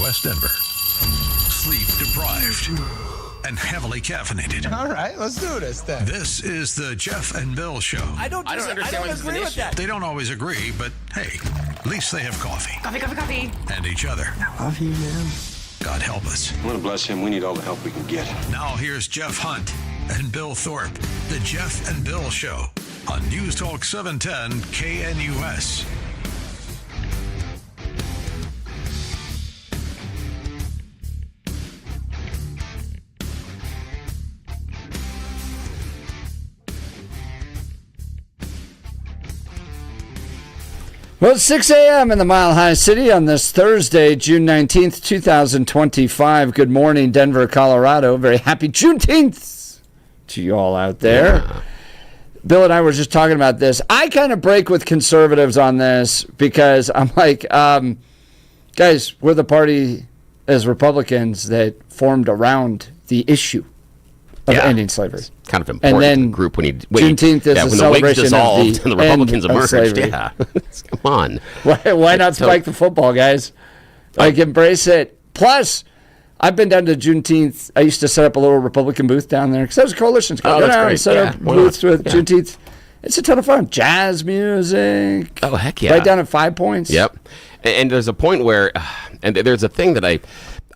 West Denver. Sleep deprived and heavily caffeinated. All right, let's do this then. This is the Jeff and Bill Show. I don't agree with that. They don't always agree, but hey, at least they have coffee. Coffee. And each other. I love you, man. God help us. I want to bless him. We need all the help we can get. Now here's Jeff Hunt and Bill Thorpe. The Jeff and Bill Show on News Talk 710 KNUS. Well, it's 6 a.m. in the Mile High City on this Thursday, June 19th, 2025. Good morning, Denver, Colorado. Very happy Juneteenth to you all out there. Yeah. Bill and I were just talking about this. I kind of break with conservatives on this because I'm like, guys, we're the party as Republicans that formed around the issue of ending slavery. It's kind of important. And then group when Juneteenth is a when celebration the Whigs dissolved of the and the Republicans end of emerged. slavery. Yeah, come on. Why not spike the football, guys? Like, embrace it. Plus, I've been down to Juneteenth. I used to set up a little Republican booth down there because that was a coalition. Oh, that's great. Set up booths with Juneteenth. It's a ton of fun. Jazz music. Oh, heck yeah. Right down at 5 points. Yep. And there's a point where, and there's a thing that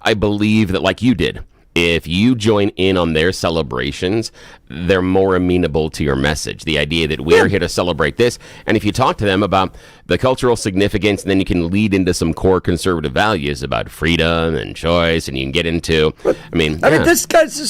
I believe that, like you did, if you join in on their celebrations, they're more amenable to your message. The idea that we're here to celebrate this. And if you talk to them about the cultural significance, then you can lead into some core conservative values about freedom and choice, and you can get into, I mean, this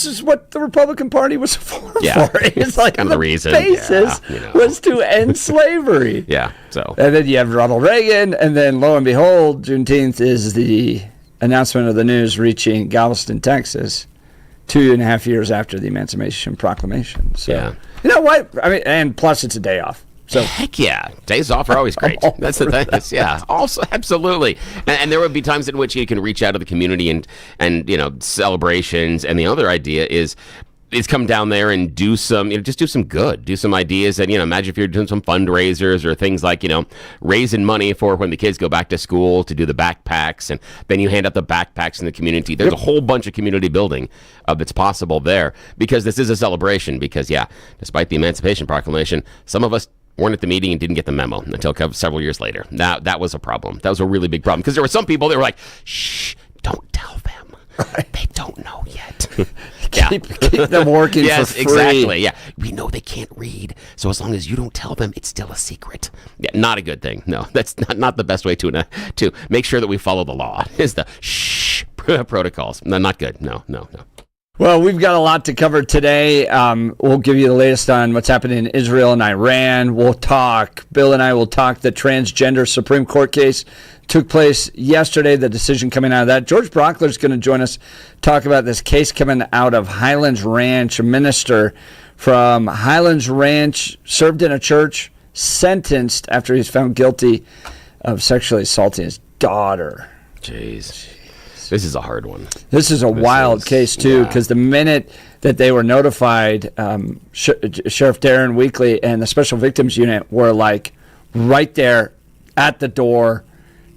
is what the Republican Party was for. It's like kind of the reason. Basis was to end slavery. Yeah. So. And then you have Ronald Reagan, and then lo and behold, Juneteenth is the announcement of the news reaching Galveston, Texas, 2.5 years after the Emancipation Proclamation. So, you know what? I mean, and plus it's a day off. So heck yeah, days off are always great. That's the thing. Also, absolutely. And there would be times in which you can reach out to the community and celebrations. And the other idea is come down there and do some, just do some good, do some ideas. And, imagine if you're doing some fundraisers or things like, raising money for when the kids go back to school to do the backpacks. And then you hand out the backpacks in the community. There's a whole bunch of community building that's possible there because this is a celebration. Because, despite the Emancipation Proclamation, some of us weren't at the meeting and didn't get the memo until several years later. That was a problem. That was a really big problem because there were some people that were like, shh, don't tell them. Right. They don't know yet. Keep them working for free. Exactly. Yeah, we know they can't read, so as long as you don't tell them, it's still a secret. Yeah, not a good thing. No, that's not the best way to make sure that we follow the law. Is the shh protocols? No, not good. No. Well, we've got a lot to cover today. We'll give you the latest on what's happening in Israel and Iran. Bill and I will talk the transgender Supreme Court case. Took place yesterday, the decision coming out of that. George Brockler is going to join us, talk about this case coming out of Highlands Ranch. A minister from Highlands Ranch served in a church, sentenced after he's found guilty of sexually assaulting his daughter. Jeez. This is a hard one. This is a wild case, too, because the minute that they were notified, Sheriff Darren Weekly and the Special Victims Unit were like right there at the door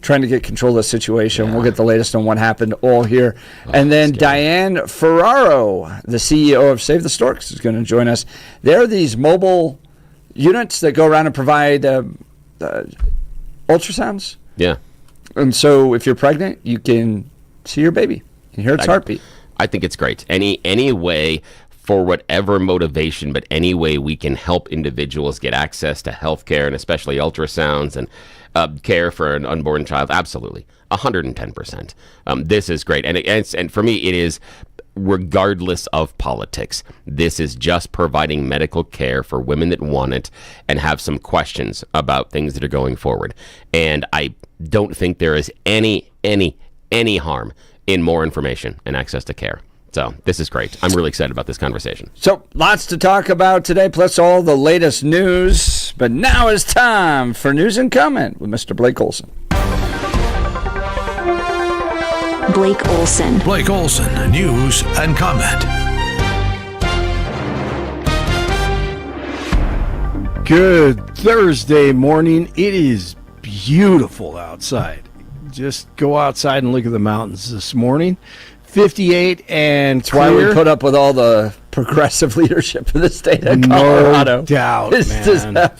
trying to get control of the situation. Yeah. We'll get the latest on what happened all here. And then Diane Ferraro, the CEO of Save the Storks, is going to join us. There are these mobile units that go around and provide ultrasounds. Yeah. And so if you're pregnant, you can see your baby and hear its heartbeat. I think it's great. Any way, for whatever motivation, but any way we can help individuals get access to health care, and especially ultrasounds and care for an unborn child, absolutely, 110%. This is great. And for me, it is regardless of politics. This is just providing medical care for women that want it and have some questions about things that are going forward. And I don't think there is any harm in more information and access to care. So this is great. I'm really excited about this conversation. So lots to talk about today, plus all the latest news. But now is time for News and Comment with Mr. Blake Olson. Blake Olson. Blake Olson, News and Comment. Good Thursday morning. It is beautiful outside. Just go outside and look at the mountains this morning. 58 and That's why we put up with all the progressive leadership in the state of Colorado. No doubt, man.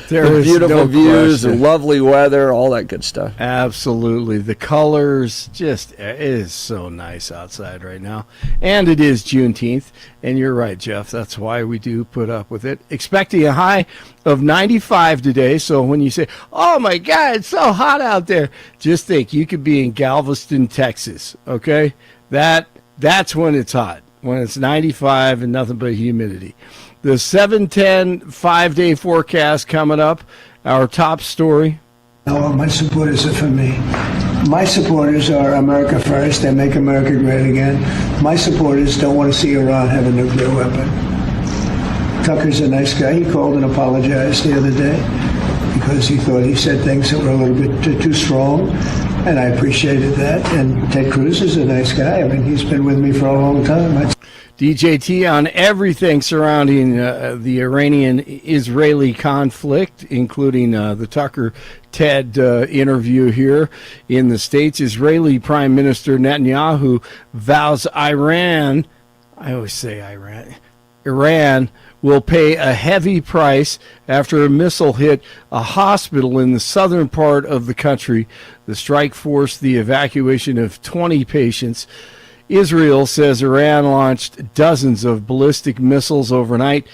There beautiful views and lovely weather, all that good stuff. Absolutely. The colors, it is so nice outside right now. And it is Juneteenth. And you're right, Jeff. That's why we do put up with it. Expecting a high of 95 today. So when you say, oh, my God, it's so hot out there, just think you could be in Galveston, Texas, okay? That's when it's hot, when it's 95 and nothing but humidity. The 7-10 5-day forecast coming up, our top story. All my supporters are for me. My supporters are America first and make America great again. My supporters don't want to see Iran have a nuclear weapon. Tucker's a nice guy. He called and apologized the other day because he thought he said things that were a little bit too strong. And I appreciated that. And Ted Cruz is a nice guy. I mean, he's been with me for a long time. DJT on everything surrounding the Iranian-Israeli conflict, including the Tucker-Ted interview here in the States. Israeli Prime Minister Netanyahu vows Iran will pay a heavy price after a missile hit a hospital in the southern part of the country. The strike forced the evacuation of 20 patients. Israel says Iran launched dozens of ballistic missiles overnight.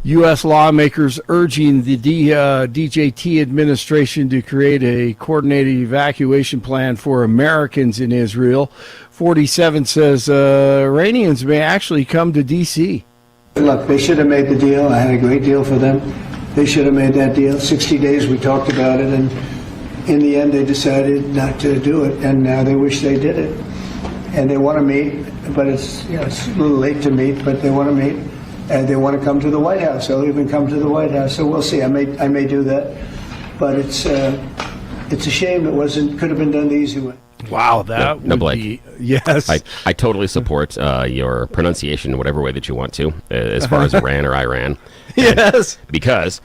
U.S. lawmakers urging the DJT administration to create a coordinated evacuation plan for Americans in Israel. 47 says Iranians may actually come to D.C. Look, they should have made the deal. I had a great deal for them. They should have made that deal. 60 days we talked about it, and in the end they decided not to do it, and now they wish they did it. And they want to meet, but it's a little late to meet, but they want to meet, and they want to come to the White House. They'll even come to the White House. So we'll see. I may do that, but it's a shame it could have been done the easy way. Wow, that would Blake. be, yes. I totally support your pronunciation in whatever way that you want to, as far as Iran or Iran. Yes. Because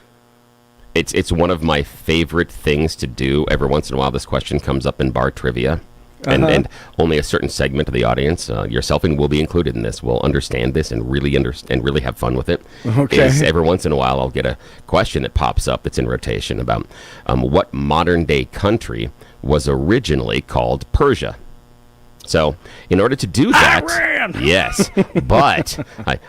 it's one of my favorite things to do. Every once in a while, this question comes up in bar trivia. And only a certain segment of the audience, yourself and will be included in this, will understand this and really have fun with it. Okay. Every once in a while, I'll get a question that pops up that's in rotation about what modern-day country was originally called Persia. So, in order to do that, Iran! Yes, but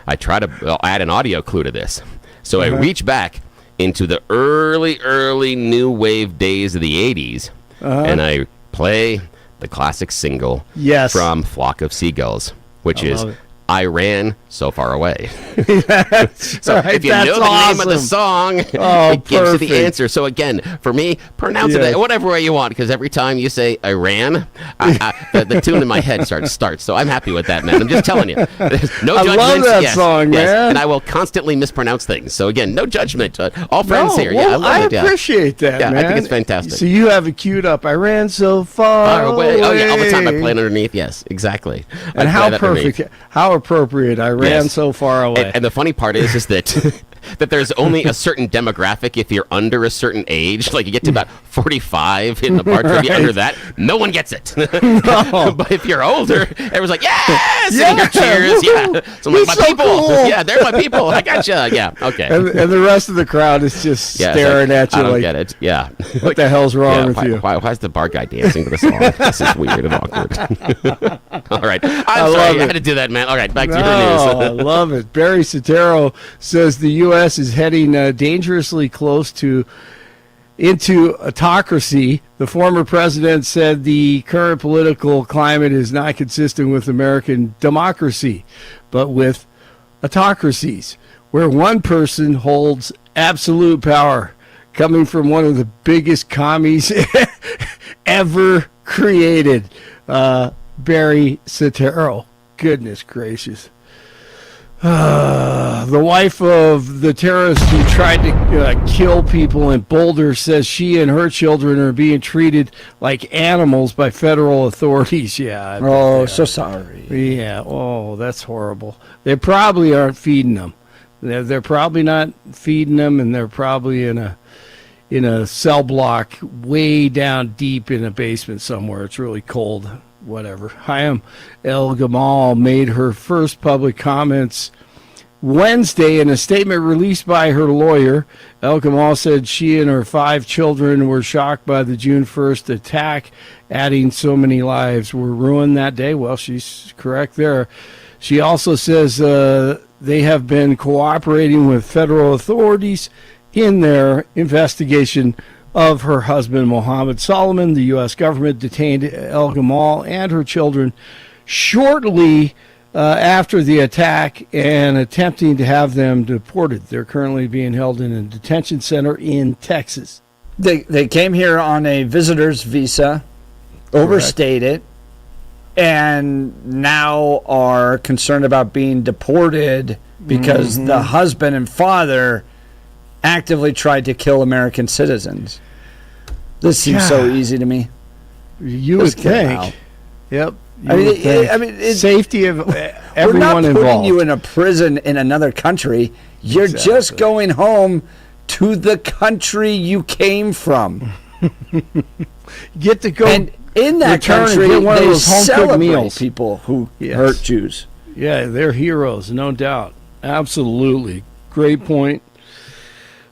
I try to add an audio clue to this. So I reach back into the early new wave days of the 80s, and I play the classic single from Flock of Seagulls, which is I Ran So Far Away. So if you know the name of the song, it gives you the answer. So again, for me, pronounce it whatever way you want, because every time you say I ran, the tune in my head starts. So I'm happy with that, man. I'm just telling you. No judgment. I love that song, man. And I will constantly mispronounce things. So again, no judgment. All friends here. Well, I appreciate that, man. I think it's fantastic. So you have it queued up. I ran so far away. Oh, yeah, all the time I play it underneath. Yes, exactly. And how perfect, how appropriate. I ran so far away. And the funny part is that that there's only a certain demographic if you're under a certain age. Like you get to about 45 in the bar trivia. Under that, no one gets it. No. But if you're older, everyone's like, yes! And you hear cheers. Yeah. So I'm like, my so people. Cool. Yeah, they're my people. I gotcha. Yeah, okay. And the rest of the crowd is just staring at you I don't like, get it. Yeah. What the hell's wrong with you? Why is the bar guy dancing to the song? This is weird and awkward. All right. I'm sorry. I had to do that, man. All right, back to your news. I love it. Barry Sotero says the U.S. is heading dangerously close into autocracy. The former president said the current political climate is not consistent with American democracy, but with autocracies, where one person holds absolute power, coming from one of the biggest commies ever created. Barry Sotero. Goodness gracious. The wife of the terrorist who tried to kill people in Boulder says she and her children are being treated like animals by federal authorities. Yeah. So sorry. Yeah. Oh, that's horrible. They probably aren't feeding them. They're probably not feeding them, and they're probably in in a cell block way down deep in a basement somewhere. It's really cold. Whatever. Hayam El Gamal made her first public comments Wednesday in a statement released by her lawyer. El Gamal said she and her 5 children were shocked by the June 1st attack, adding so many lives were ruined that day. Well, she's correct there. She also says they have been cooperating with federal authorities in their investigation of her husband, Mohammed Solomon. The U.S. government detained El Gamal and her children shortly after the attack and attempting to have them deported. They're currently being held in a detention center in Texas. They came here on a visitor's visa, overstayed it, and now are concerned about being deported because the husband and father actively tried to kill American citizens. This seems so easy to me. You would think. Yep. It's safety of everyone we're not involved. putting you in a prison in another country. You're just going home to the country you came from. Get to go. And in that country, get one of they those home-cooked celebrate meals. people who hurt Jews. Yeah, they're heroes, no doubt. Absolutely. Great point.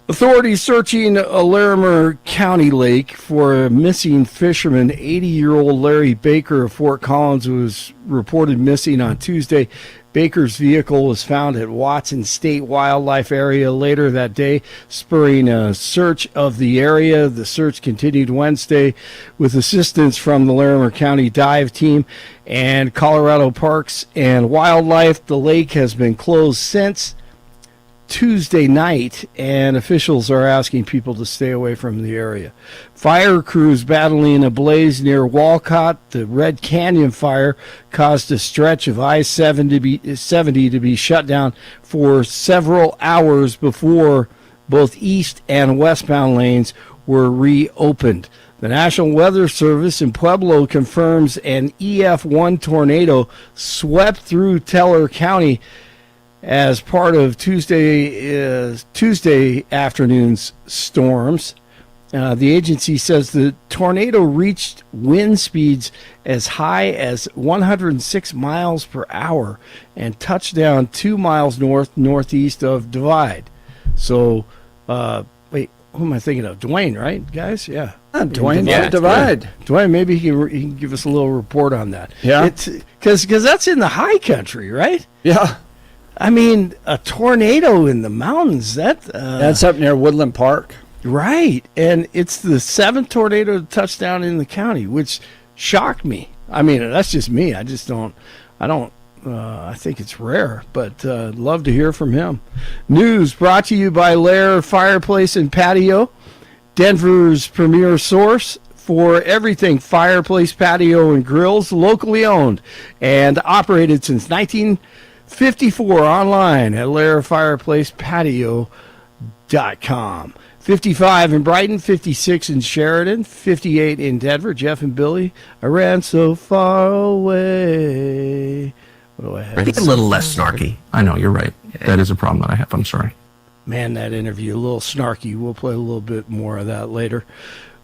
Authorities searching a Larimer County lake for a missing fisherman. 80-year-old Larry Baker of Fort Collins was reported missing on Tuesday. Baker's vehicle was found at Watson State Wildlife Area later that day, spurring a search of the area. The search continued Wednesday with assistance from the Larimer County Dive Team and Colorado Parks and Wildlife. The lake has been closed since Tuesday night, and officials are asking people to stay away from the area. Fire crews battling a blaze near Walcott. The Red Canyon fire caused a stretch of I-70 to be shut down for several hours before both east and westbound lanes were reopened. The National Weather Service in Pueblo confirms an EF1 tornado swept through Teller County as part of Tuesday afternoon's storms. The agency says the tornado reached wind speeds as high as 106 miles per hour and touched down 2 miles northeast of Divide. So, wait, who am I thinking of? Dwayne, right, guys? Yeah. Dwayne, Divide. Yeah. Dwayne, maybe he can give us a little report on that. Yeah. Because that's in the high country, right? Yeah. I mean, a tornado in the mountains, that's up near Woodland Park. Right. And it's the 7th tornado to touch down in the county, which shocked me. I mean, that's just me. I think it's rare, but love to hear from him. News brought to you by Lair Fireplace and Patio, Denver's premier source for everything fireplace, patio, and grills, locally owned and operated since 1954, online at lairfireplacepatio.com. 55 in Brighton, 56 in Sheridan, 58 in Denver. Jeff and Billy, I ran so far away. What do I have? Be a little less snarky. I know, you're right. That is a problem that I have. I'm sorry. Man, that interview, a little snarky. We'll play a little bit more of that later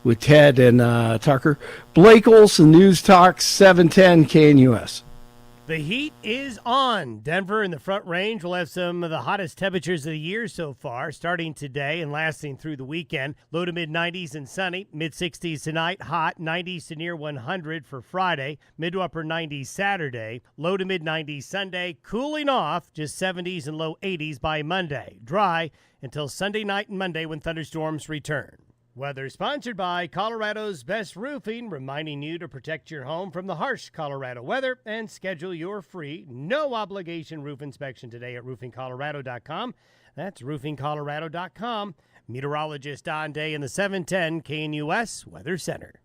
with Ted and Tucker. Blake Olson, News Talk 710 KNUS. The heat is on. Denver in the Front Range will have some of the hottest temperatures of the year so far, starting today and lasting through the weekend. Low to mid-90s and sunny, mid-60s tonight, hot, 90s to near 100 for Friday, mid to upper 90s Saturday, low to mid-90s Sunday, cooling off, just 70s and low 80s by Monday. Dry until Sunday night and Monday when thunderstorms return. Weather sponsored by Colorado's Best Roofing, reminding you to protect your home from the harsh Colorado weather and schedule your free, no-obligation roof inspection today at roofingcolorado.com. That's roofingcolorado.com. Meteorologist Don Day in the 710 KNUS Weather Center.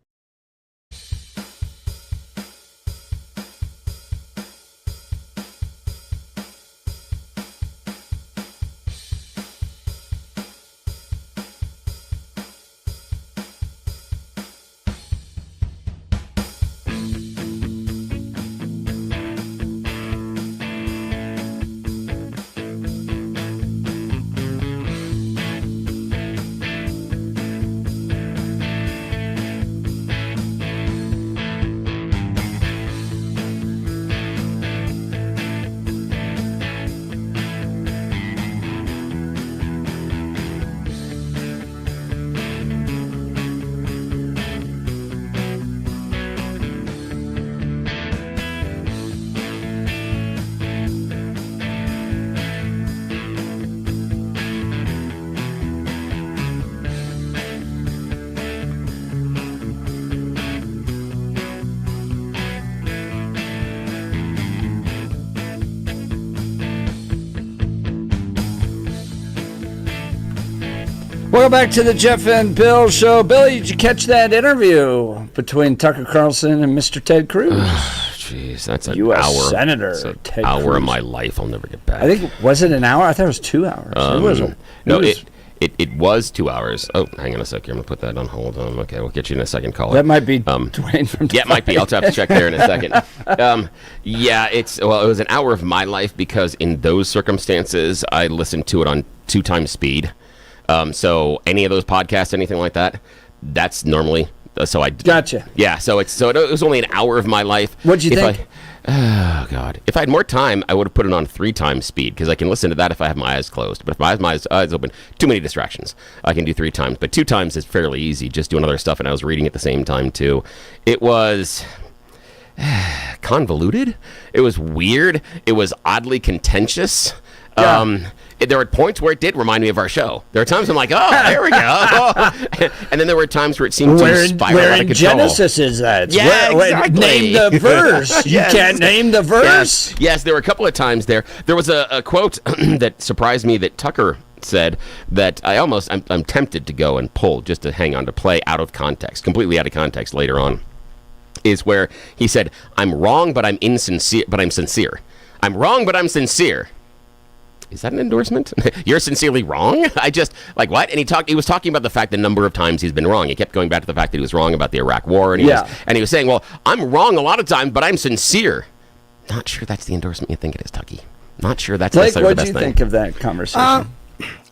Welcome back to the Jeff and Bill Show. Billy, did you catch that interview between Tucker Carlson and Mr. Ted Cruz? Jeez, that's an U.S. hour. Senator That's an Ted hour Cruz. of my life I'll never get back. I think, was it an hour? I thought it was 2 hours. It was 2 hours. Oh, hang on a second. I'm going to put that on hold. Okay, we'll get you in a second, caller. That might be Dwayne from Yeah, it might be. I'll have to check there in a second. It was an hour of my life because in those circumstances, I listened to it on 2 times speed. So any of those podcasts, anything like that, that's normally so I gotcha. Yeah, so it was only an hour of my life. What'd you think? Oh God! If I had more time, I would have put it on 3 times speed because I can listen to that if I have my eyes closed. But if I have my eyes open, too many distractions. I can do 3 times, but 2 times is fairly easy. Just doing other stuff, and I was reading at the same time too. It was convoluted. It was weird. It was oddly contentious. Yeah. There were points where it did remind me of our show. There were times I'm like, oh, there we go. And then there were times where it seemed to spiral out of control. Genesis is that? Yeah, exactly. Name the verse. You can't name the verse. Yes, there were a couple of times there. There was a quote that surprised me that Tucker said that I'm tempted to go and pull just to hang on to play out of context, completely out of context later on, is where he said, I'm wrong, but I'm insincere, but I'm sincere. I'm wrong, but I'm sincere. Is that an endorsement? You're sincerely wrong? I just, like, what? And he was talking about the fact the number of times he's been wrong. He kept going back to the fact that he was wrong about the Iraq War. And he was saying, well, I'm wrong a lot of times, but I'm sincere. Not sure that's the endorsement you think it is, Tucky. Not sure that's necessarily the best thing. What do you think of that conversation?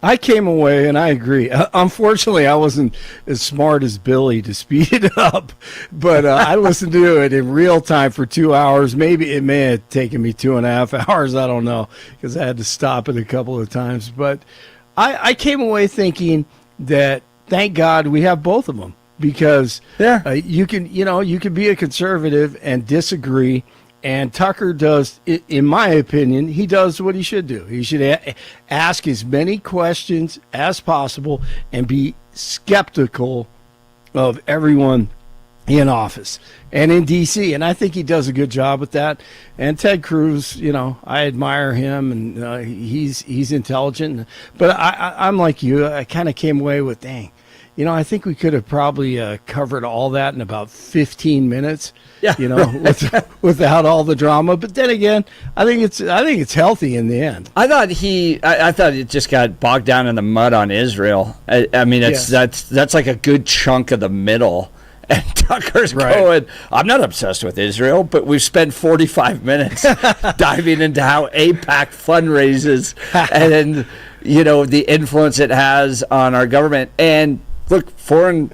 I came away, and I agree. Unfortunately, I wasn't as smart as Billy to speed it up, but I listened to it in real time for 2 hours. Maybe it may have taken me 2.5 hours. I don't know, because I had to stop it a couple of times. But I came away thinking that, thank God we have both of them, because you can be a conservative and disagree. And Tucker does, in my opinion, he does what he should do. He should ask as many questions as possible and be skeptical of everyone in office and in D.C. And I think he does a good job with that. And Ted Cruz, I admire him, and he's intelligent. But I'm like you. I kind of came away with, dang. I think we could have probably covered all that in about 15 minutes. Without all the drama. But then again, I think it's healthy in the end. I thought I thought it just got bogged down in the mud on Israel. I mean, that's like a good chunk of the middle. And Tucker's going, I'm not obsessed with Israel, but we've spent 45 minutes diving into how AIPAC fundraises and the influence it has on our government. And look, foreign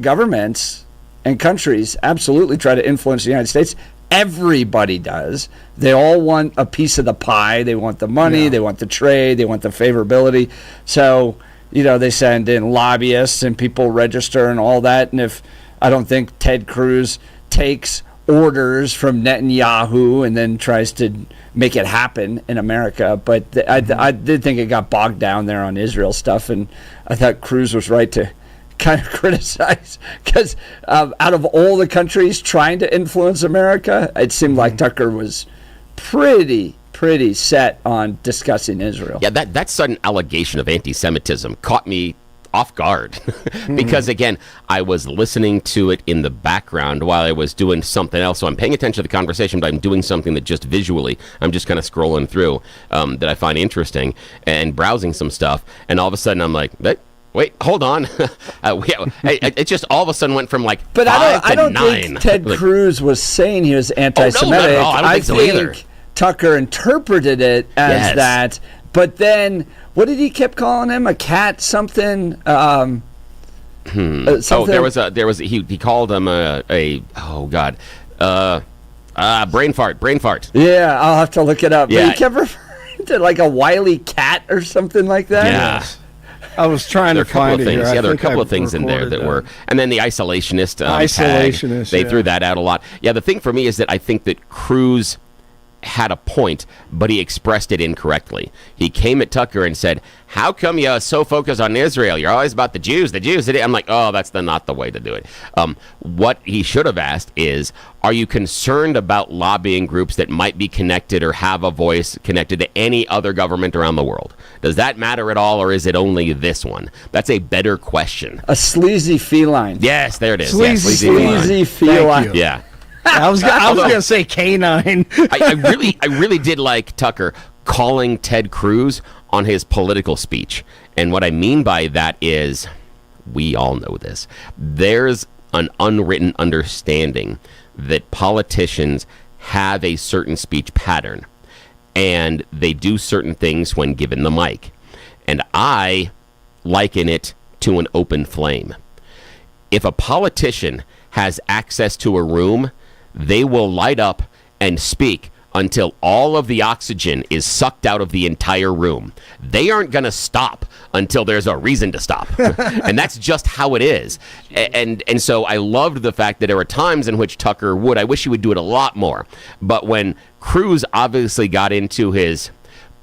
governments and countries absolutely try to influence the United States. Everybody does. They all want a piece of the pie. They want the money. They want the trade. They want the favorability. So, they send in lobbyists and people register and all that. And I don't think Ted Cruz takes orders from Netanyahu and then tries to make it happen in America. But I did think it got bogged down there on Israel stuff. And I thought Cruz was right to kind of criticize, because out of all the countries trying to influence America, it seemed like Tucker was pretty set on discussing Israel. Yeah, that sudden allegation of anti-Semitism caught me off guard because, again, I was listening to it in the background while I was doing something else. So I'm paying attention to the conversation, but I'm doing something that just visually, I'm just kind of scrolling through that I find interesting and browsing some stuff. And all of a sudden I'm like, wait, hold on. It just all of a sudden went from like 5 to 9. But I don't think Ted Cruz was saying he was anti-Semitic. Oh, no, not at all. I don't think so either. Tucker interpreted it as that. But then, what did he keep calling him? A cat? Something? Something? He called him brain fart. Yeah, I'll have to look it up. Yeah. But he kept referring to like a wily cat or something like that. Yeah. I was trying to find it here. There are a couple of things in there that were, and then the isolationist. They threw that out a lot. Yeah, the thing for me is that I think that Cruz had a point, but he expressed it incorrectly. He came at Tucker and said, how come you're so focused on Israel? You're always about the Jews. I'm like, oh, that's not the way to do it. What he should have asked is, are you concerned about lobbying groups that might be connected or have a voice connected to any other government around the world? Does that matter at all, or is it only this one? That's a better question. A sleazy feline. Yes, there it is. Sleazy feline. Yeah. I was going to say canine. I really did like Tucker calling Ted Cruz on his political speech. And what I mean by that is, we all know this. There's an unwritten understanding that politicians have a certain speech pattern, and they do certain things when given the mic. And I liken it to an open flame. If a politician has access to a room, they will light up and speak until all of the oxygen is sucked out of the entire room. They aren't going to stop until there's a reason to stop. And that's just how it is. And so I loved the fact that there were times in which Tucker would. I wish he would do it a lot more. But when Cruz obviously got into his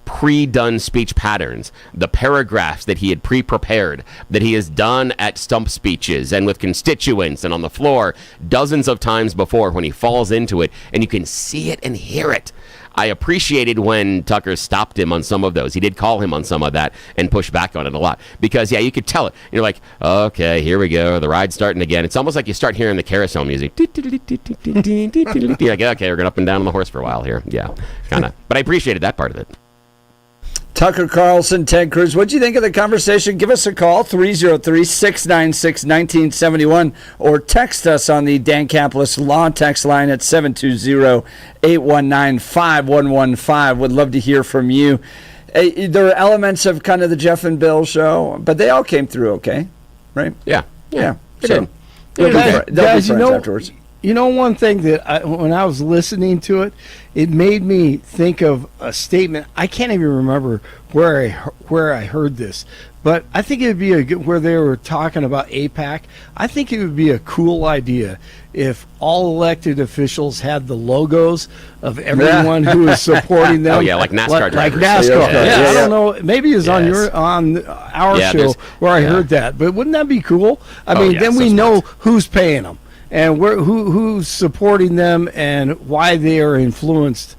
pre-done speech patterns, the paragraphs that he had pre-prepared, that he has done at stump speeches and with constituents and on the floor dozens of times before, when he falls into it and you can see it and hear it. I appreciated when Tucker stopped him on some of those. He did call him on some of that and push back on it a lot because, yeah, you could tell it. You're like, okay, here we go. The ride's starting again. It's almost like you start hearing the carousel music. You're like, okay, we're going up and down on the horse for a while here. Yeah, kind of. But I appreciated that part of it. Tucker Carlson, Ted Cruz. What'd you think of the conversation? Give us a call, 303-696-1971, or text us on the Dan Caplis Law text line at 720-819-5115. Would love to hear from you. There are elements of kind of the Jeff and Bill show, but they all came through okay, right? Yeah. So they'll be friends afterwards. You know, one thing that when I was listening to it, it made me think of a statement. I can't even remember where I heard this, but I think it would be where they were talking about AIPAC. I think it would be a cool idea if all elected officials had the logos of everyone who is supporting them. Oh yeah, like NASCAR drivers. Like NASCAR. Yeah. I don't know. Maybe it's on our show where I heard that. But wouldn't that be cool? I mean, then we know who's paying them. And who's supporting them and why they are influenced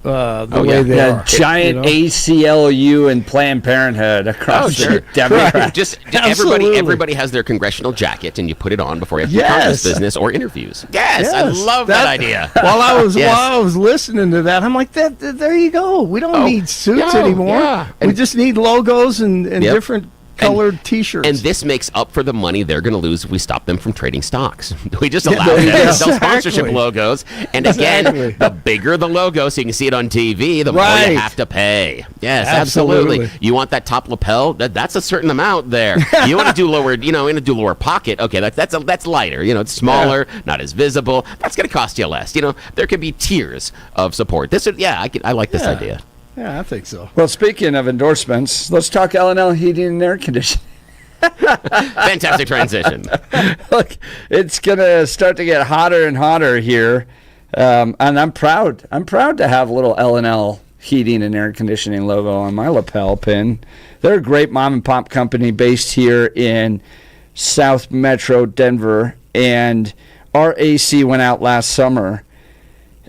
the way they are. Giant ACLU and Planned Parenthood across the Democrats. Just everybody has their congressional jacket, and you put it on before you have to do Congress business or interviews. Yes, I love that idea. While I was listening to that, I'm like, there you go. We don't need suits anymore. Yeah. We just need logos and different colored T-shirts. And this makes up for the money they're going to lose if we stop them from trading stocks. We just allow them to sell sponsorship logos. And again, the bigger the logo, so you can see it on TV, the more you have to pay. Yes, absolutely. You want that top lapel? That's a certain amount there. You want to do lower, lower pocket? Okay, that's lighter. It's smaller, not as visible. That's going to cost you less. There could be tiers of support. I like this idea. Yeah, I think so. Well, speaking of endorsements, let's talk L&L heating and air conditioning. Fantastic transition. Look, it's going to start to get hotter and hotter here, and I'm proud. I'm proud to have a little L&L heating and air conditioning logo on my lapel pin. They're a great mom-and-pop company based here in South Metro Denver, and our AC went out last summer.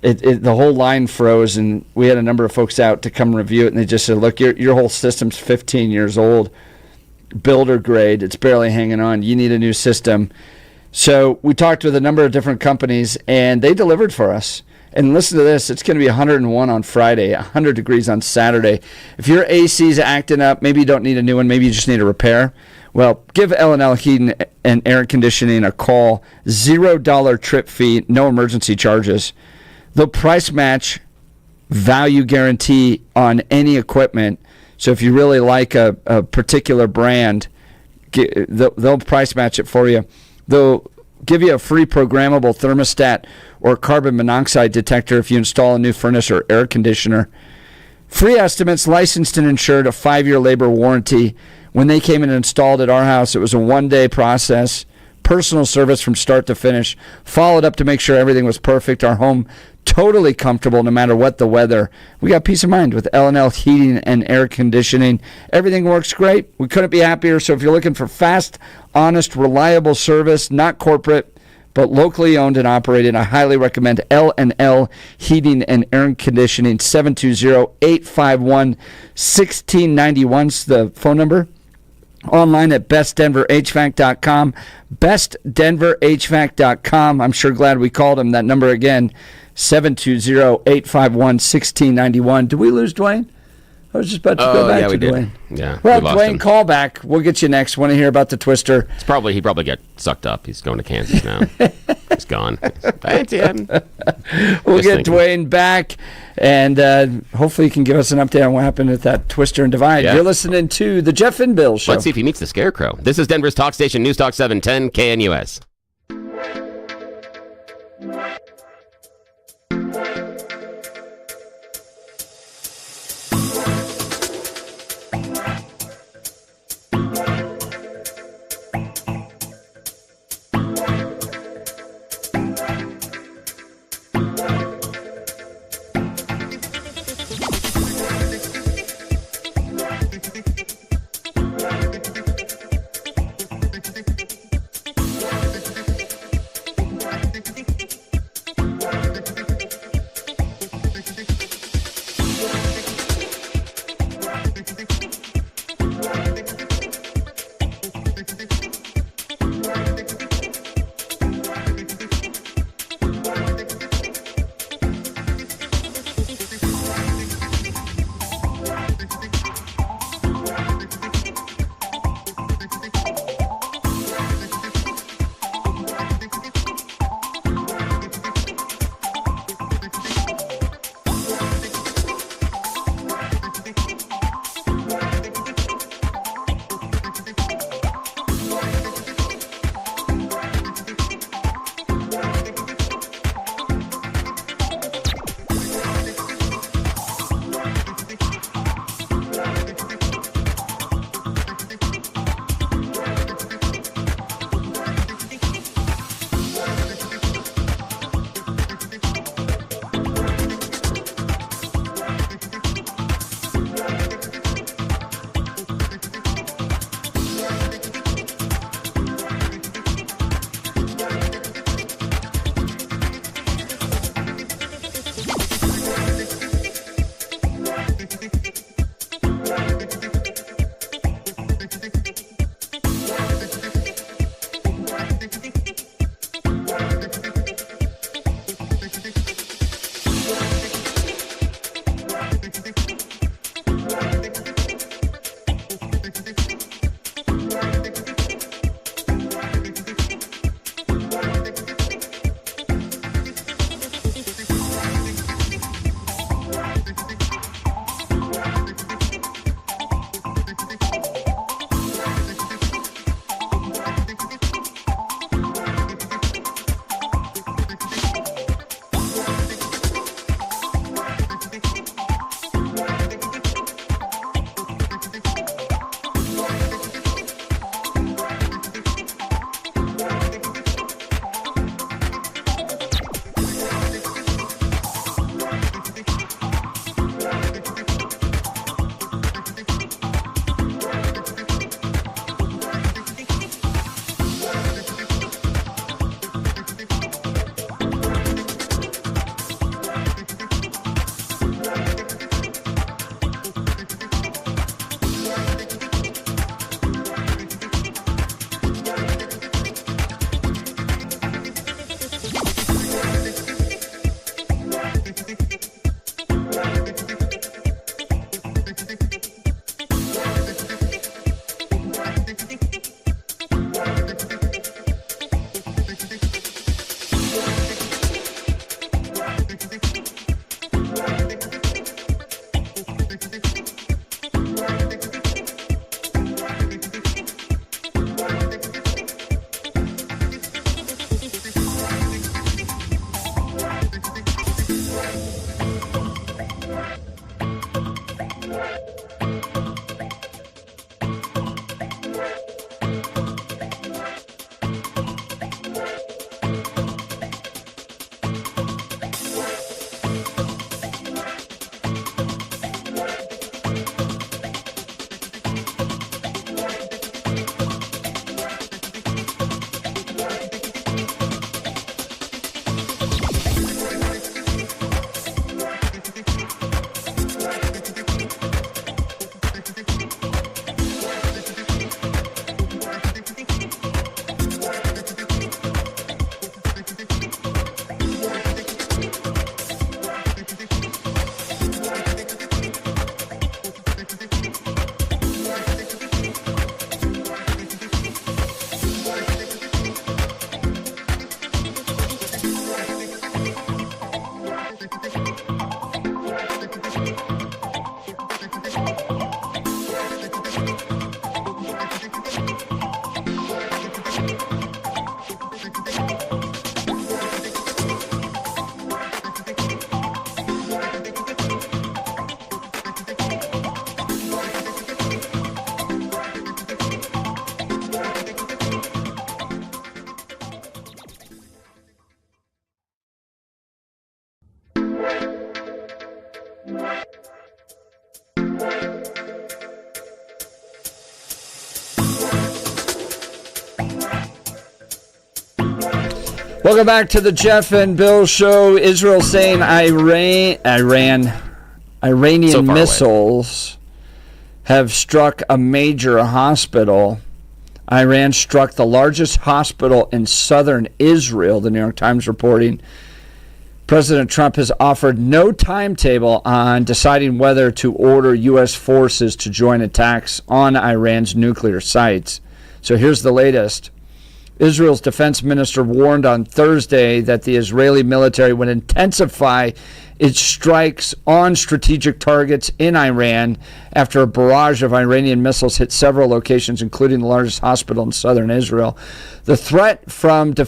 The whole line froze, and we had a number of folks out to come review it, and they just said, look, your whole system's 15 years old, builder grade, it's barely hanging on, you need a new system. So we talked with a number of different companies, and they delivered for us. And listen to this, it's going to be 101 on Friday, 100 degrees on Saturday. If your AC's acting up, maybe you don't need a new one, maybe you just need a repair, well, give L&L Heating and Air Conditioning a call, $0 trip fee, no emergency charges. They'll price match value guarantee on any equipment. So if you really like a particular brand, they'll price match it for you. They'll give you a free programmable thermostat or carbon monoxide detector if you install a new furnace or air conditioner. Free estimates, licensed and insured, a 5-year labor warranty. When they came and installed at our house, it was a 1-day process. personal service from start to finish. Followed up to make sure everything was perfect. Our home totally comfortable no matter what the weather. We got peace of mind with L&L heating and air conditioning. Everything works great. We couldn't be happier. So if you're looking for fast, honest, reliable service, not corporate, but locally owned and operated, I highly recommend L&L Heating and Air Conditioning. 720-851-1691 is the phone number. Online at bestdenverhvac.com. bestdenverhvac.com. I'm sure glad we called him. That number again, 720-851-1691. Did we lose Dwayne? I was just about to go back to Dwayne. Yeah. Well, Dwayne, call back. We'll get you next. Want to hear about the Twister? He probably got sucked up. He's going to Kansas now. He's gone. We'll get Dwayne back, and hopefully he can give us an update on what happened at that Twister and Divide. Yeah. You're listening to the Jeff and Bill Show. Let's see if he meets the Scarecrow. This is Denver's talk station, News Talk 710 KNUS. Welcome back to the Jeff and Bill Show. Israel saying Iranian missiles have struck a major hospital. Iran struck the largest hospital in southern Israel, the New York Times reporting. President Trump has offered no timetable on deciding whether to order U.S. forces to join attacks on Iran's nuclear sites. So here's the latest. Israel's defense minister warned on Thursday that the Israeli military would intensify its strikes on strategic targets in Iran after a barrage of Iranian missiles hit several locations, including the largest hospital in southern Israel. The threat from the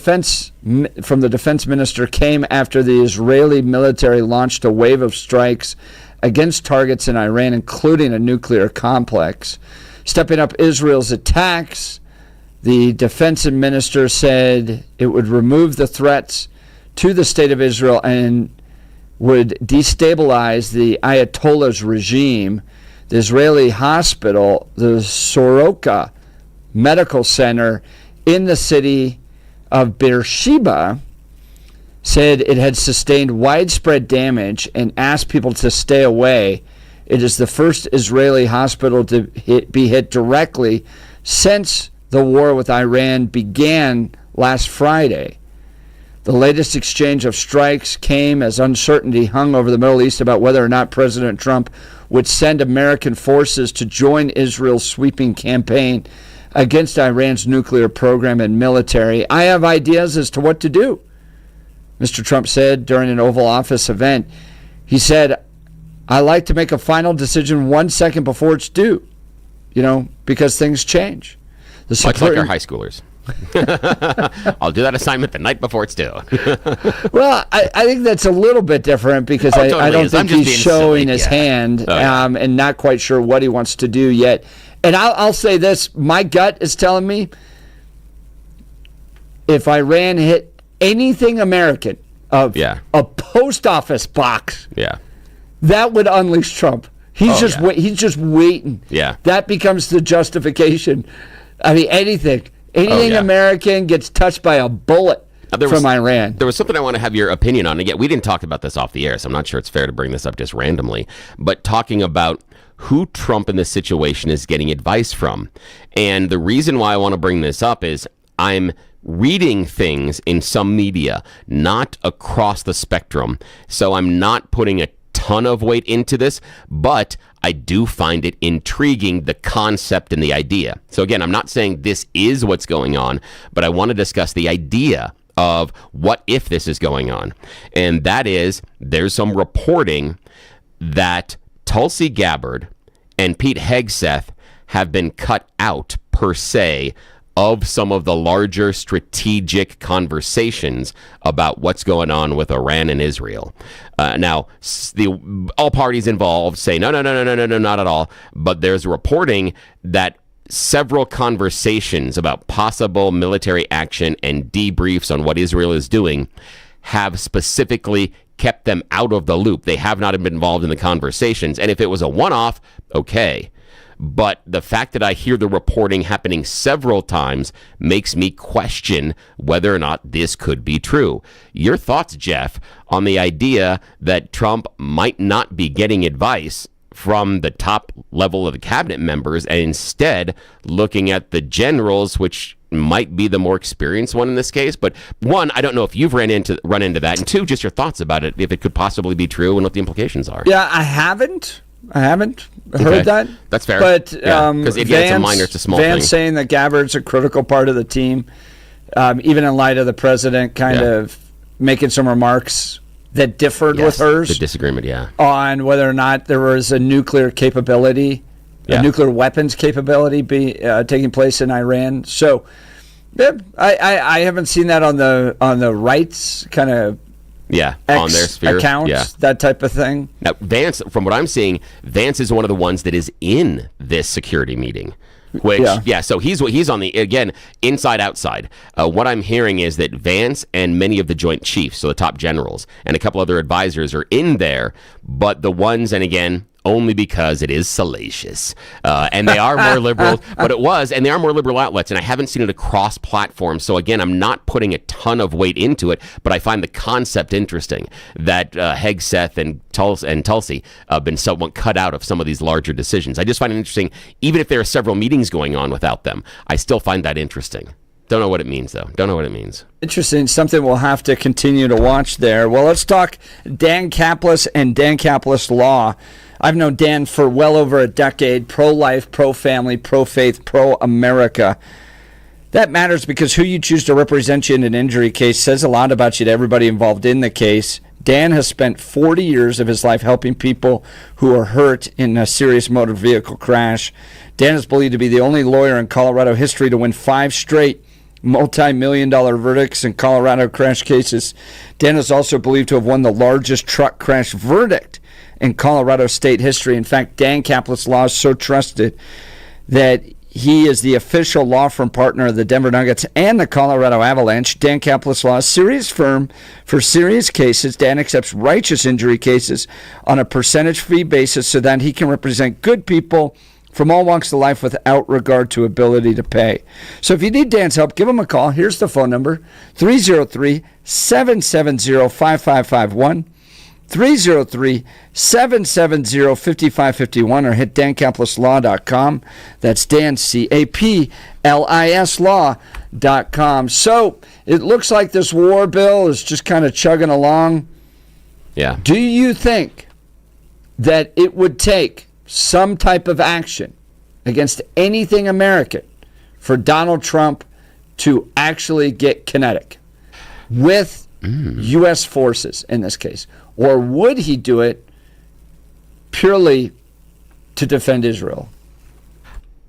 defense minister came after the Israeli military launched a wave of strikes against targets in Iran, including a nuclear complex. Stepping up Israel's attacks, the defense minister said it would remove the threats to the state of Israel and would destabilize the Ayatollah's regime. The Israeli hospital, the Soroka Medical Center in the city of Beersheba, said it had sustained widespread damage and asked people to stay away. It is the first Israeli hospital to be hit directly since the war with Iran began last Friday. The latest exchange of strikes came as uncertainty hung over the Middle East about whether or not President Trump would send American forces to join Israel's sweeping campaign against Iran's nuclear program and military. I have ideas as to what to do, Mr. Trump said during an Oval Office event. He said, I like to make a final decision 1 second before it's due, because things change. Much like our high schoolers. I'll do that assignment the night before it's due. Well, I think that's a little bit different because I don't think he's showing his hand and not quite sure what he wants to do yet. And I'll say this, my gut is telling me if Iran hit anything American, a post office box, that would unleash Trump. He's just waiting. Yeah. That becomes the justification. I mean, anything American gets touched by a bullet from Iran. There was something I want to have your opinion on. Again, we didn't talk about this off the air, so I'm not sure it's fair to bring this up just randomly. But talking about who Trump in this situation is getting advice from. And the reason why I want to bring this up is I'm reading things in some media, not across the spectrum. So I'm not putting a ton of weight into this, but I do find it intriguing, the concept and the idea. So again, I'm not saying this is what's going on, but I want to discuss the idea of what if this is going on. And that is, there's some reporting that Tulsi Gabbard and Pete Hegseth have been cut out, per se, of some of the larger strategic conversations about what's going on with Iran and Israel. Now, all parties involved say, no, not at all. But there's reporting that several conversations about possible military action and debriefs on what Israel is doing have specifically kept them out of the loop. They have not been involved in the conversations. And if it was a one-off, okay. But the fact that I hear the reporting happening several times makes me question whether or not this could be true. Your thoughts, Jeff, on the idea that Trump might not be getting advice from the top level of the cabinet members and instead looking at the generals, which might be the more experienced one in this case. But one, I don't know if you've run into that, and two, just your thoughts about it, if it could possibly be true and what the implications are. Yeah, I haven't heard that. That's fair. But because it's a minor, it's a small Vance thing. saying that Gabbard's a critical part of the team, even in light of the president kind of making some remarks that differed with hers. The disagreement, on whether or not there was a nuclear capability, a nuclear weapons capability taking place in Iran. So I haven't seen that on the rights kind of on their sphere accounts, that type of thing. Now, Vance, from what I'm seeing, Vance is one of the ones that is in this security meeting. Which, so he's on the, again, inside outside. What I'm hearing is that Vance and many of the Joint Chiefs, so the top generals, and a couple other advisors are in there, but the ones, and again, only because it is salacious. And they are more liberal, and they are more liberal outlets, and I haven't seen it across platforms. So again, I'm not putting a ton of weight into it, but I find the concept interesting that Hegseth and Tulsi have been somewhat cut out of some of these larger decisions. I just find it interesting, even if there are several meetings going on without them, I still find that interesting. Don't know what it means, though. Don't know what it means. Interesting. Something we'll have to continue to watch there. Well, let's talk Dan Caplis and Dan Caplis Law. I've known Dan for well over a decade, pro-life, pro-family, pro-faith, pro-America. That matters because who you choose to represent you in an injury case says a lot about you to everybody involved in the case. Dan has spent 40 years of his life helping people who are hurt in a serious motor vehicle crash. Dan is believed to be the only lawyer in Colorado history to win 5 straight multi-million-dollar verdicts in Colorado crash cases. Dan is also believed to have won the largest truck crash verdict in Colorado state history. In fact, Dan Caplis Law is so trusted that he is the official law firm partner of the Denver Nuggets and the Colorado Avalanche. Dan Caplis Law is a serious firm for serious cases. Dan accepts righteous injury cases on a percentage fee basis so that he can represent good people from all walks of life without regard to ability to pay. So if you need Dan's help, give him a call. Here's the phone number, 303-770-5551. 303-770-5551 or hit dancaplisLaw.com. That's Dan, C-A-P-L-I-S Law.com. So it looks like this war bill is just kind of chugging along. Yeah. Do you think that it would take some type of action against anything American for Donald Trump to actually get kinetic with U.S. forces in this case? Or would he do it purely to defend Israel?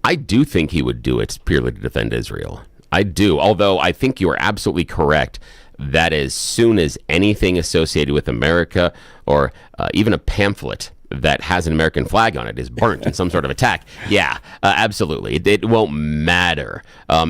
I do think he would do it purely to defend Israel. I do, although I think you are absolutely correct that as soon as anything associated with America or even a pamphlet that has an American flag on it is burnt in some sort of attack, absolutely. It won't matter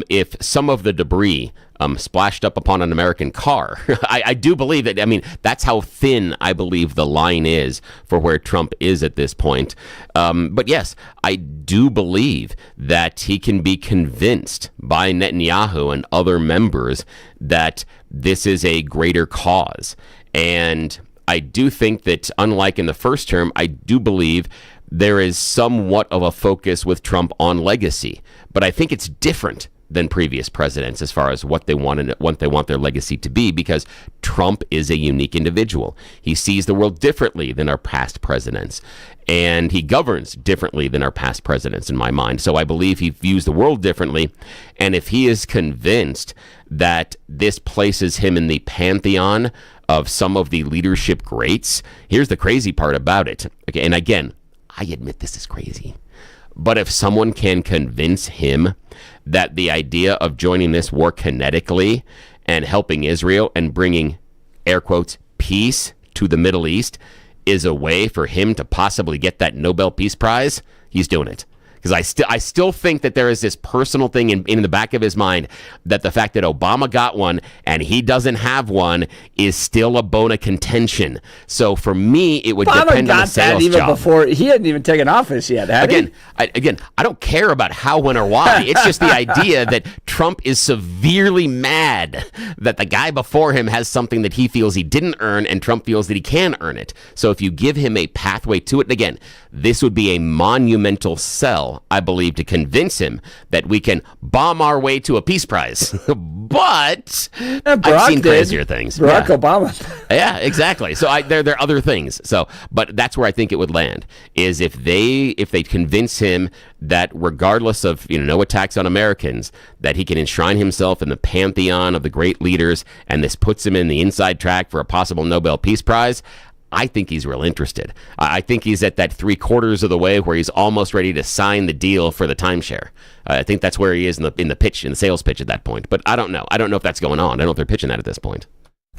if some of the debris splashed up upon an American car. I do believe that. I mean, that's how thin I believe the line is for where Trump is at this point. But yes, I do believe that he can be convinced by Netanyahu and other members that this is a greater cause. And I do think that, unlike in the first term, I do believe there is somewhat of a focus with Trump on legacy. But I think it's different than previous presidents as far as what they want and what they want their legacy to be, because Trump is a unique individual. He sees the world differently than our past presidents, and he governs differently than our past presidents in my mind. So I believe he views the world differently, and if he is convinced that this places him in the pantheon of some of the leadership greats, here's the crazy part about it. Okay, and again, I admit this is crazy, but if someone can convince him that the idea of joining this war kinetically and helping Israel and bringing, air quotes, peace to the Middle East is a way for him to possibly get that Nobel Peace Prize, he's doing it. Because I still think that there is this personal thing in the back of his mind that the fact that Obama got one and he doesn't have one is still a bone of contention. So for me, it would depend on the sales even job. Before he hadn't even taken office yet. Again, I don't care about how, when, or why. It's just the idea that Trump is severely mad that the guy before him has something that he feels he didn't earn, and Trump feels that he can earn it. So if you give him a pathway to it, and again, this would be a monumental sell, I believe, to convince him that we can bomb our way to a peace prize. But I've seen crazier things. Barack Obama. Yeah, exactly. So there are other things. So, but that's where I think it would land, is if they convince him that regardless of no attacks on Americans, that he can enshrine himself in the pantheon of the great leaders, and this puts him in the inside track for a possible Nobel Peace Prize. I think he's real interested. I think he's at that 3/4 of the way where he's almost ready to sign the deal for the timeshare. I think that's where he is in the sales pitch at that point. But I don't know. I don't know if that's going on. I don't know if they're pitching that at this point.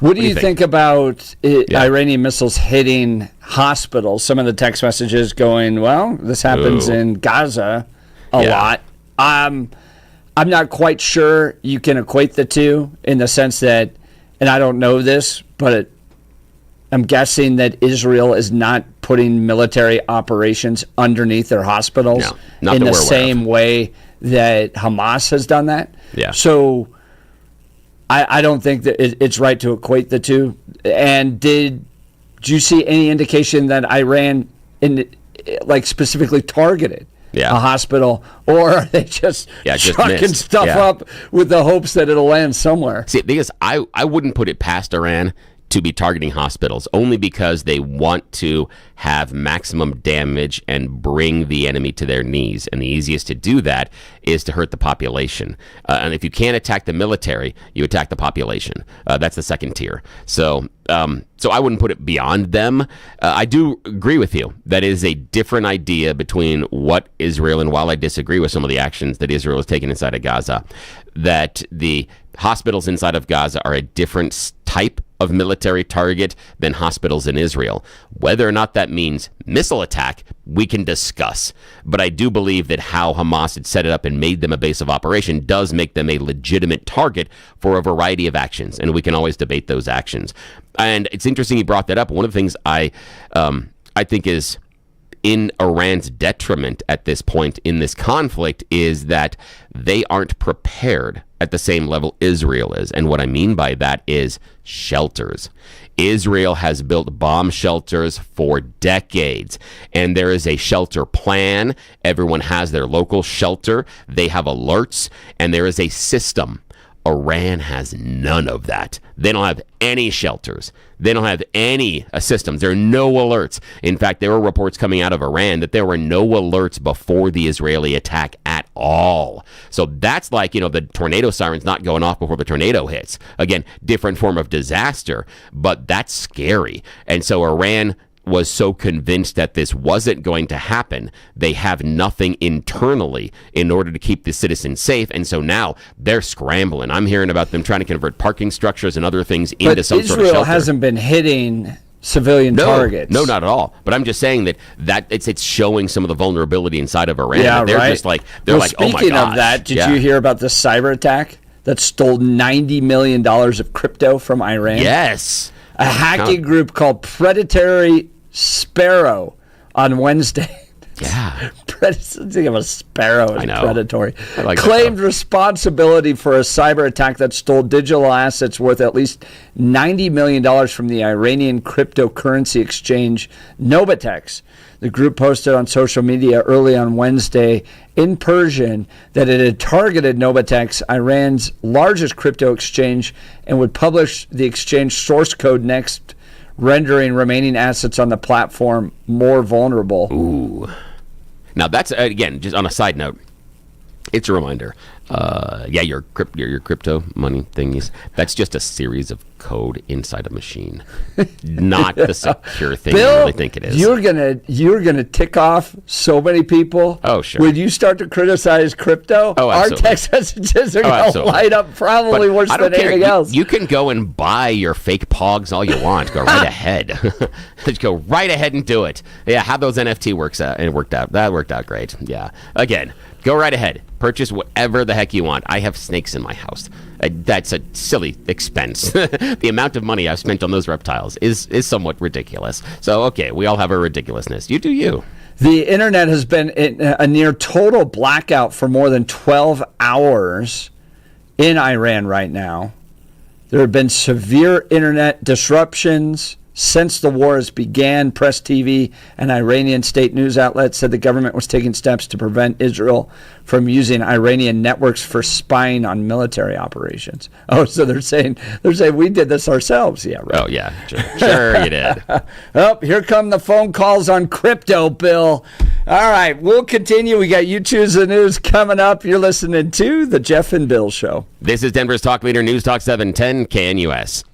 What do you think about Iranian missiles hitting hospitals? Some of the text messages going, well, this happens in Gaza a lot. I'm not quite sure you can equate the two in the sense that, and I don't know this, but I'm guessing that Israel is not putting military operations underneath their hospitals in the same way that Hamas has done that. Yeah. So I don't think that it's right to equate the two. And did you see any indication that Iran specifically targeted a hospital, or are they just chucking stuff up with the hopes that it'll land somewhere? See, the thing is, I wouldn't put it past Iran to be targeting hospitals, only because they want to have maximum damage and bring the enemy to their knees. And the easiest to do that is to hurt the population. And if you can't attack the military, you attack the population. That's the second tier. So I wouldn't put it beyond them. I do agree with you. That is a different idea between what Israel, and while I disagree with some of the actions that Israel has taken inside of Gaza, that the hospitals inside of Gaza are a different type of military target than hospitals in Israel. Whether or not that means missile attack, we can discuss. But I do believe that how Hamas had set it up and made them a base of operation does make them a legitimate target for a variety of actions, and we can always debate those actions. And it's interesting you brought that up. One of the things I think is in Iran's detriment at this point in this conflict is that they aren't prepared at the same level Israel is. And what I mean by that is shelters. Israel has built bomb shelters for decades, and there is a shelter plan. Everyone has their local shelter. They have alerts, and there is a system. Iran has none of that. They don't have any shelters. They don't have any systems. There are no alerts. In fact, there were reports coming out of Iran that there were no alerts before the Israeli attack at all. So that's like, the tornado siren's not going off before the tornado hits. Again, different form of disaster, but that's scary. And so Iran was so convinced that this wasn't going to happen, they have nothing internally in order to keep the citizens safe, and so now they're scrambling. I'm hearing about them trying to convert parking structures and other things into some sort of shelter. Israel hasn't been hitting civilian targets. No, not at all. But I'm just saying that it's showing some of the vulnerability inside of Iran. Yeah, they're right. just like, oh my gosh. Speaking of that, did you hear about the cyber attack that stole $90 million of crypto from Iran? Yes. A hacking group called Predatory Sparrow on Wednesday. Yeah. Think of a sparrow as predatory. Like claimed responsibility for a cyber attack that stole digital assets worth at least $90 million from the Iranian cryptocurrency exchange Novatex. The group posted on social media early on Wednesday in Persian that it had targeted Novatex, Iran's largest crypto exchange, and would publish the exchange source code next, rendering remaining assets on the platform more vulnerable. Ooh. Now that's, again, just on a side note, it's a reminder. Your crypto money thingies, that's just a series of code inside a machine, not the secure thing Bill, you really think it is. You're gonna tick off so many people. Oh, sure. When you start to criticize crypto, our text messages are gonna light up probably worse than anything else. You can go and buy your fake pogs all you want. Go right ahead. Just go right ahead and do it. Yeah, how those NFT worked out. That worked out great. Yeah. Again, go right ahead. Purchase whatever the heck you want. I have snakes in my house. That's a silly expense. The amount of money I've spent on those reptiles is somewhat ridiculous. So, okay, we all have our ridiculousness. You do you. The internet has been in a near total blackout for more than 12 hours in Iran right now. There have been severe internet disruptions since the wars began. Press TV and Iranian state news outlets said the government was taking steps to prevent Israel from using Iranian networks for spying on military operations. Oh, so they're saying we did this ourselves. Yeah, right. Oh, yeah, sure you did. Oh, here come the phone calls on crypto, Bill. All right, we'll continue. We got You Choose the News coming up. You're listening to The Jeff and Bill Show. This is Denver's Talk Leader, News Talk 710 KNUS.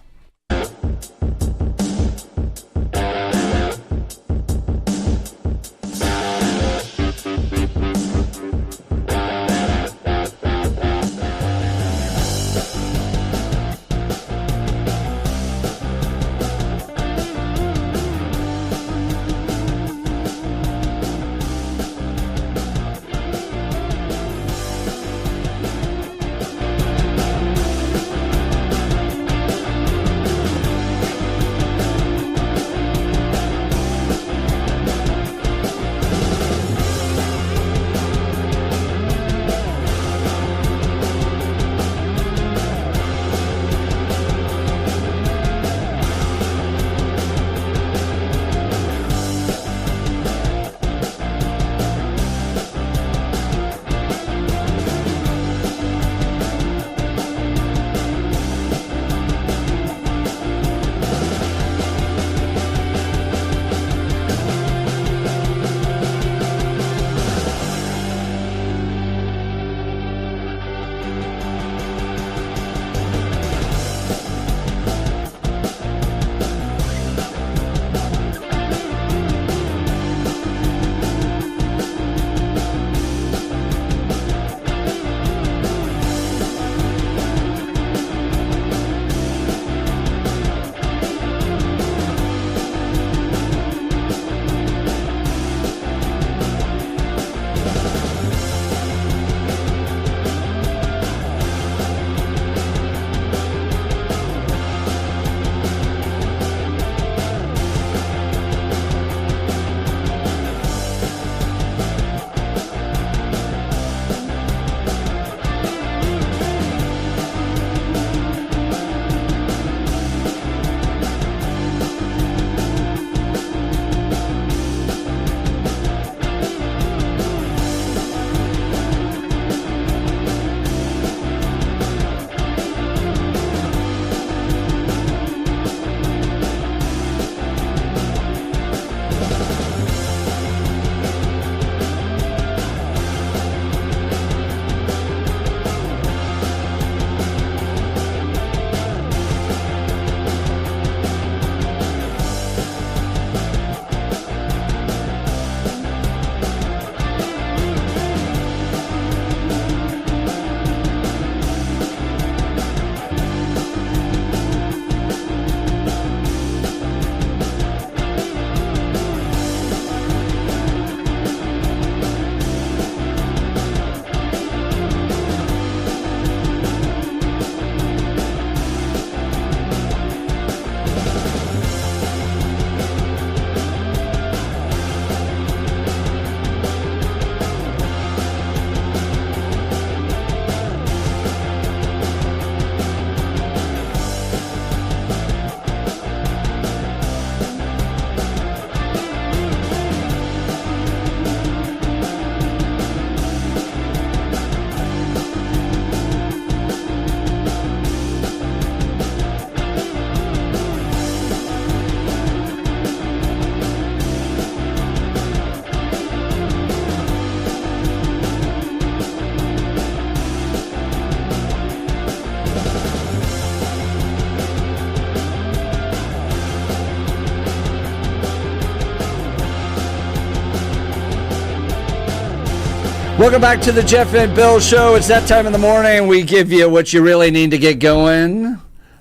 Welcome back to the Jeff and Bill Show. It's that time in the morning. We give you what you really need to get going.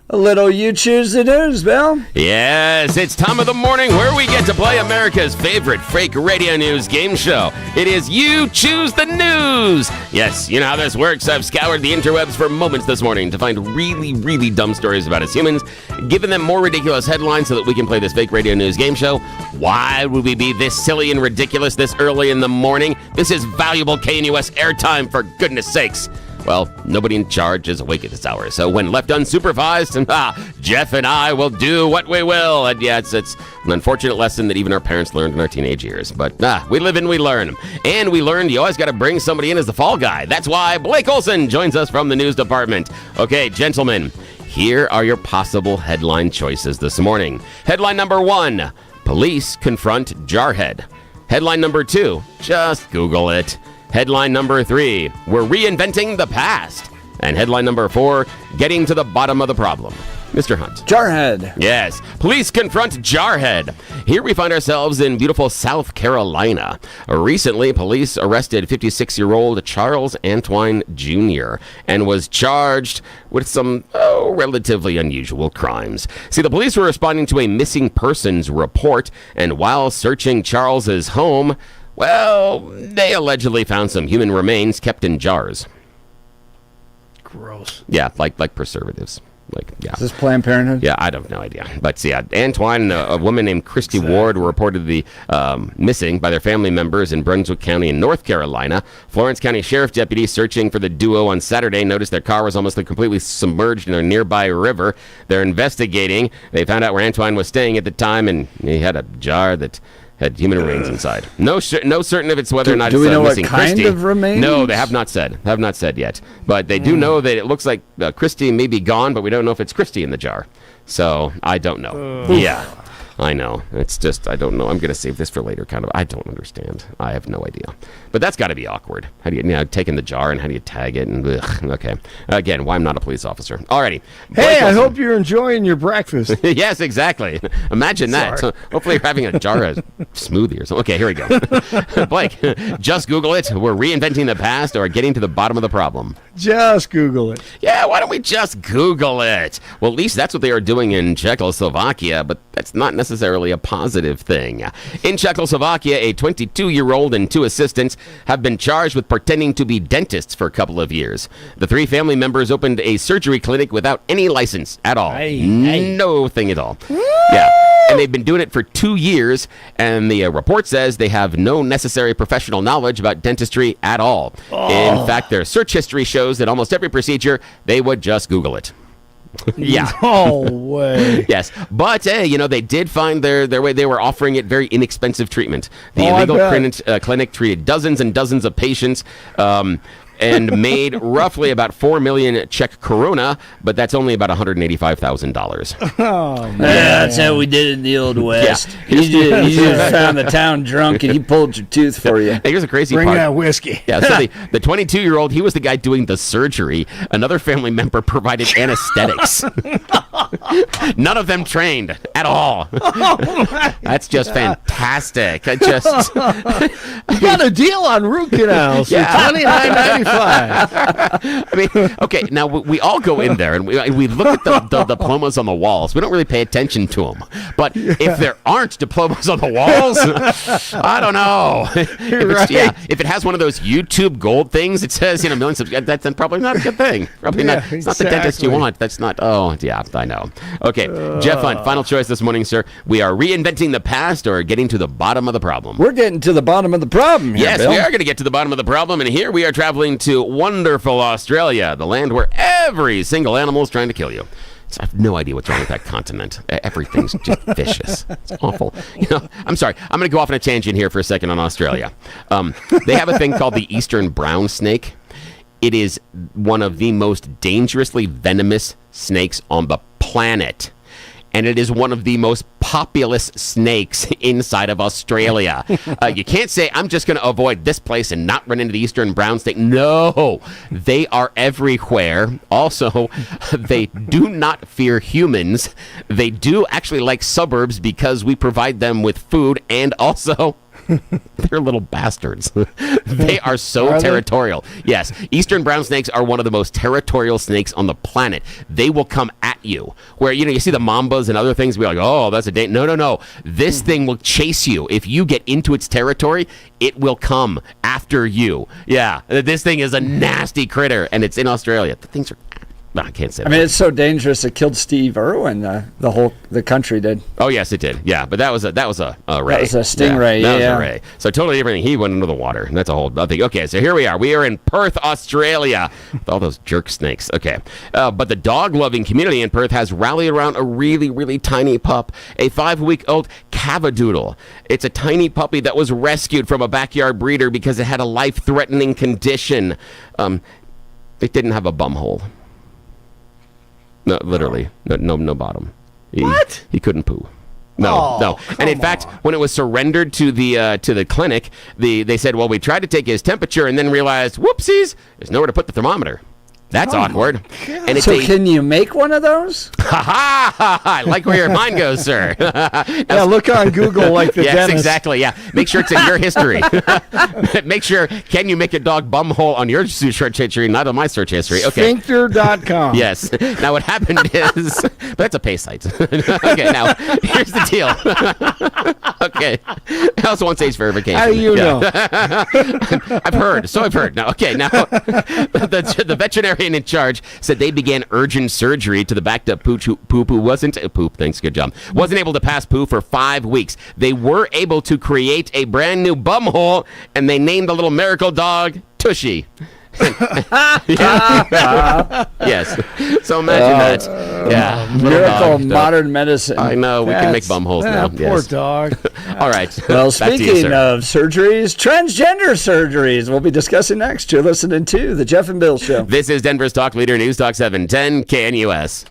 A little You Choose the News, Bill. Yes, it's time of the morning where we get to play America's favorite fake radio news game show. It is You Choose the News. Yes, you know how this works. I've scoured the interwebs for moments this morning to find really, really dumb stories about us humans, giving them more ridiculous headlines so that we can play this fake radio news game show. Why would we be this silly and ridiculous this early in the morning? This is valuable KNUS airtime, for goodness sakes. Well, nobody in charge is awake at this hour, so when left unsupervised, Jeff and I will do what we will. And yeah, it's an unfortunate lesson that even our parents learned in our teenage years. But we live and we learn. And we learned you always got to bring somebody in as the fall guy. That's why Blake Olson joins us from the news department. Okay, gentlemen, here are your possible headline choices this morning. Headline number 1, police confront jarhead. Headline number 2, just Google it. Headline number 3, we're reinventing the past. And headline number 4, getting to the bottom of the problem. Mr. Hunt. Jarhead. Yes. Police confront jarhead. Here we find ourselves in beautiful South Carolina. Recently, police arrested 56-year-old Charles Antoine Jr. and was charged with some relatively unusual crimes. See, the police were responding to a missing persons report, and while searching Charles's home, well, they allegedly found some human remains kept in jars. Gross. Yeah, like preservatives. Is this Planned Parenthood? Yeah, I have no idea. But see, Antoine, a woman named Christy Ward, were reportedly missing by their family members in Brunswick County in North Carolina. Florence County Sheriff deputies searching for the duo on Saturday noticed their car was almost completely submerged in a nearby river. They're investigating. They found out where Antoine was staying at the time, and he had a jar that had human remains inside. No certain if it's whether or not do it's we know missing what kind Christy. of remains? No, they have not said. Yet. But they do know that it looks like Christy may be gone, but we don't know if it's Christy in the jar. So I don't know. Yeah, I know. It's just, I don't know. I'm going to save this for later, kind of. I don't understand. I have no idea. But that's got to be awkward. How do you take in the jar and how do you tag it? And okay. Again, why I'm not a police officer. Alrighty. Hey, I hope you're enjoying your breakfast. Yes, exactly. Imagine that. So hopefully you're having a jar of smoothie or something. Okay, here we go. Blake, just Google it. We're reinventing the past or getting to the bottom of the problem. Just Google it. Yeah, why don't we just Google it? Well, at least that's what they are doing in Czechoslovakia, but that's not necessarily a positive thing. In Czechoslovakia, a 22-year-old and 2 assistants have been charged with pretending to be dentists for a couple of years. The 3 family members opened a surgery clinic without any license at all. No thing at all. Yeah. And they've been doing it for 2 years, and the report says they have no necessary professional knowledge about dentistry at all. In fact, their search history shows that almost every procedure, they would just Google it. Yeah. No way. Yes. But, they did find their way. They were offering it very inexpensive treatment. The illegal clinic treated dozens and dozens of patients and made roughly about 4 million Czech koruna, but that's only about $185,000. Oh, man. That's how we did it in the Old West. Yeah. You just found the town drunk and he pulled your tooth for you. Hey, here's a crazy Bring part. that whiskey. Yeah, so the 22-year-old, he was the guy doing the surgery. Another family member provided anesthetics. None of them trained at all. That's just fantastic. You got a deal on root canals for $29.95. I mean, okay, now we all go in there and we look at the diplomas on the walls. We don't really pay attention to them. But if there aren't diplomas on the walls, I don't know. If it has one of those YouTube gold things, it says, millions of, that's probably not a good thing. Probably not. It's not the dentist you want. That's not, I know. Okay, Jeff Hunt, final choice this morning, sir. We are reinventing the past or getting to the bottom of the problem? We're getting to the bottom of the problem here, Yes, Bill. we are going to get to the bottom of the problem, and here we are traveling to wonderful Australia, the land where every single animal is trying to kill you. So I have no idea what's wrong with that continent. Everything's just vicious. It's awful. I'm sorry. I'm going to go off on a tangent here for a second on Australia. They have a thing called the eastern brown snake. It is one of the most dangerously venomous snakes on the planet. And it is one of the most populous snakes inside of Australia. You can't say, I'm just going to avoid this place and not run into the eastern brown snake. No, they are everywhere. Also, they do not fear humans. They do actually like suburbs because we provide them with food, and also They're little bastards. They are so territorial. Yes, eastern brown snakes are one of the most territorial snakes on the planet. They will come at you. Where, you see the mambas and other things, be like, oh, that's a danger. No. This thing will chase you. If you get into its territory, it will come after you. Yeah, this thing is a nasty critter, and it's in Australia. The things are... I can't say that. I mean, it's so dangerous it killed Steve Irwin. The country did. Oh yes, it did. Yeah, but that was a ray. That was a stingray. That was a ray. So totally different thing. He went into the water. That's a whole other thing. Okay, so here we are. We are in Perth, Australia, with all those jerk snakes. Okay, but the dog-loving community in Perth has rallied around a really, really tiny pup, a 5-week-old Cavadoodle. It's a tiny puppy that was rescued from a backyard breeder because it had a life-threatening condition. It didn't have a bum hole. No, literally, no bottom. What? He couldn't poo. No. And in fact, when it was surrendered to the clinic, they said, well, we tried to take his temperature and then realized, whoopsies, there's nowhere to put the thermometer. That's awkward. And so can you make one of those? I like where your mind goes, sir. Yeah, look on Google like the yes, dentist. Exactly. Yeah, make sure it's in your history. Make sure, can you make a dog bum hole on your search history, not on my search history? Okay. Sphincter.com. Yes. Now what happened is, but that's a pay site. Okay. Now here's the deal. Okay. I also want age verification. How do you know? I've heard. So I've heard. Now, okay. Now the veterinarian in charge said they began urgent surgery to the backed up poo who wasn't poop. Thanks, good job. Wasn't able to pass poo for 5 weeks. They were able to create a brand new bum hole, and they named the little miracle dog Tushy. Yes. So imagine that. Yeah. Miracle modern medicine. I know. We can make bum holes now. Poor Yes. dog. All right. Well, Back to you, speaking sir. of surgeries, transgender surgeries, we'll be discussing next. You're listening to The Jeff and Bill Show. This is Denver's Talk Leader, News Talk 710 KNUS.